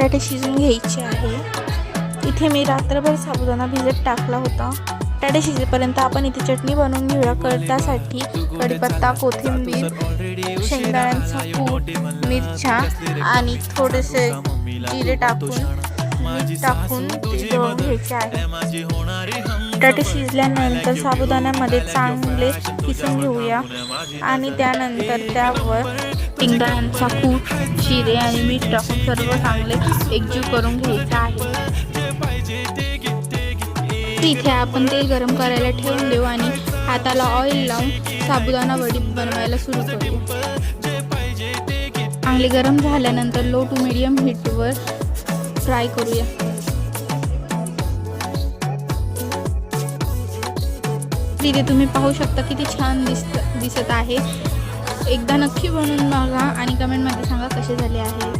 बटाटे शिजून घ्यायचे आहे। इथे मी रात्रभर साबुदाणा भिजत टाकला होता। बटाटे शिजेपर्यंत आपण इथे चटणी बनवून घेऊया। त्यासाठी कढीपत्ता, कोथिंबीर, शेंगदाण्यांचा कूट, मिरच्या आणि थोडेसे जिरे टाकून दळून घ्यायचे आहे। बटाटे शिजल्यानंतर साबुदाण्यामध्ये चांगले किसून घेऊया आणि त्यानंतर त्यावर शेंगदाण्यांचा कूट, जिरे आणि मीठ टाकून सर्व चांगले एकजीव करून घ्यायचे आहे। इथे आपण तेल गरम करायला ठेवून देऊ आणि हाताला ऑइल लावून साबुदाणा वडी बनवायला सुरू करू। चांगले गरम झाल्यानंतर लो टू मीडियम हीटवर फ्राय करूया। इथे तुम्ही पाहू शकता किती छान दिसत आहे। एकदा नक्की बनवून बघा आणि कमेंटमध्ये सांगा कसे झाले आहे।